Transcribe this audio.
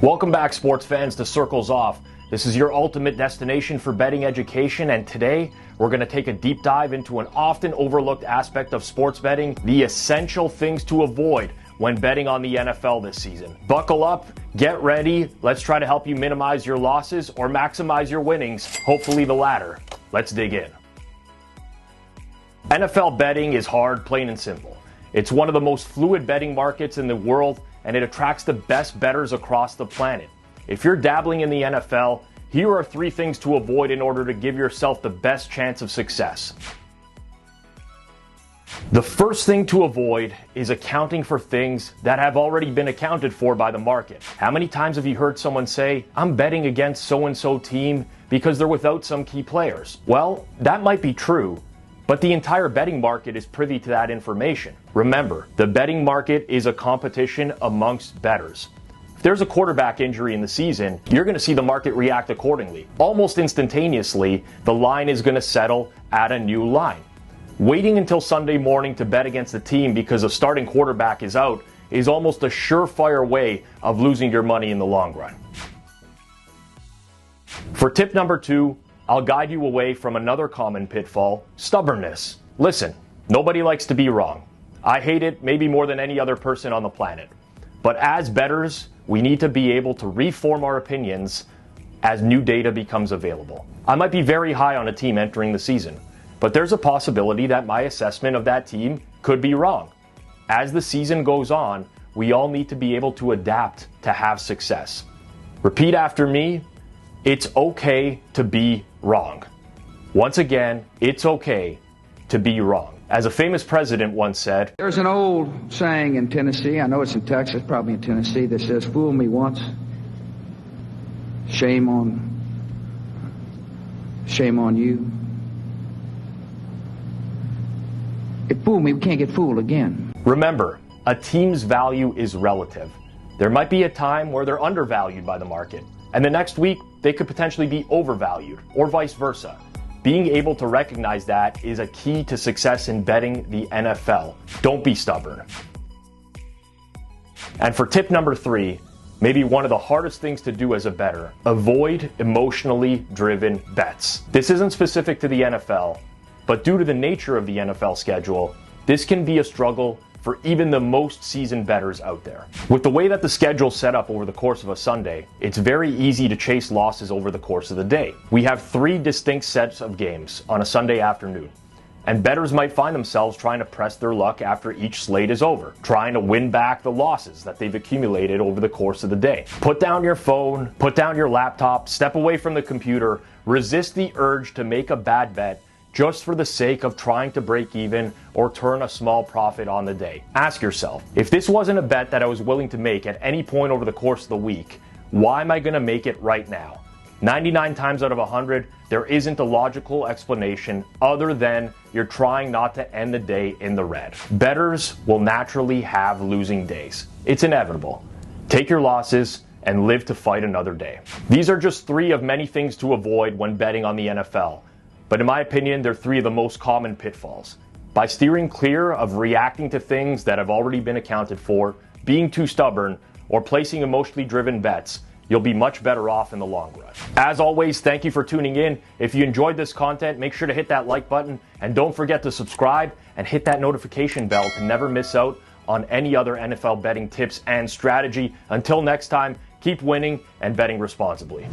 Welcome back, sports fans, to Circles Off. This is your ultimate destination for betting education, and today we're going to take a deep dive into an often overlooked aspect of sports betting, the essential things to avoid when betting on the NFL this season. Buckle up, get ready, let's try to help you minimize your losses or maximize your winnings, hopefully the latter. Let's dig in. NFL betting is hard, plain and simple. It's one of the most fluid betting markets in the world, and it attracts the best bettors across the planet. If you're dabbling in the NFL, here are 3 things to avoid in order to give yourself the best chance of success. The first thing to avoid is accounting for things that have already been accounted for by the market. How many times have you heard someone say, "I'm betting against so-and-so team because they're without some key players"? Well, that might be true, but the entire betting market is privy to that information. Remember, the betting market is a competition amongst bettors. If there's a quarterback injury in the season, you're going to see the market react accordingly. Almost instantaneously, the line is going to settle at a new line. Waiting until Sunday morning to bet against the team because a starting quarterback is out is almost a surefire way of losing your money in the long run. For tip number 2, I'll guide you away from another common pitfall, stubbornness. Listen, nobody likes to be wrong. I hate it maybe more than any other person on the planet. But as bettors, we need to be able to reform our opinions as new data becomes available. I might be very high on a team entering the season, but there's a possibility that my assessment of that team could be wrong. As the season goes on, we all need to be able to adapt to have success. Repeat after me. It's okay to be wrong. Once again, it's okay to be wrong. As a famous president once said, "There's an old saying in Tennessee, I know it's in Texas, probably in Tennessee, that says, 'Fool me once, shame on you.' If fool me, we can't get fooled again." Remember, a team's value is relative. There might be a time where they're undervalued by the market, and the next week they could potentially be overvalued, or vice versa. Being able to recognize that is a key to success in betting the NFL. Don't be stubborn. And for tip number 3, maybe one of the hardest things to do as a bettor, avoid emotionally driven bets. This isn't specific to the NFL, but due to the nature of the NFL schedule, this can be a struggle for even the most seasoned bettors out there. With the way that the schedule's set up over the course of a Sunday, it's very easy to chase losses over the course of the day. We have 3 distinct sets of games on a Sunday afternoon, and bettors might find themselves trying to press their luck after each slate is over, trying to win back the losses that they've accumulated over the course of the day. Put down your phone, put down your laptop, step away from the computer, resist the urge to make a bad bet just for the sake of trying to break even or turn a small profit on the day. Ask yourself, if this wasn't a bet that I was willing to make at any point over the course of the week, why am I going to make it right now? 99 times out of 100, there isn't a logical explanation other than you're trying not to end the day in the red. Bettors will naturally have losing days. It's inevitable. Take your losses and live to fight another day. These are just 3 of many things to avoid when betting on the NFL. But in my opinion, they're 3 of the most common pitfalls. By steering clear of reacting to things that have already been accounted for, being too stubborn, or placing emotionally driven bets, you'll be much better off in the long run. As always, thank you for tuning in. If you enjoyed this content, make sure to hit that like button, and don't forget to subscribe and hit that notification bell to never miss out on any other NFL betting tips and strategy. Until next time, keep winning and betting responsibly.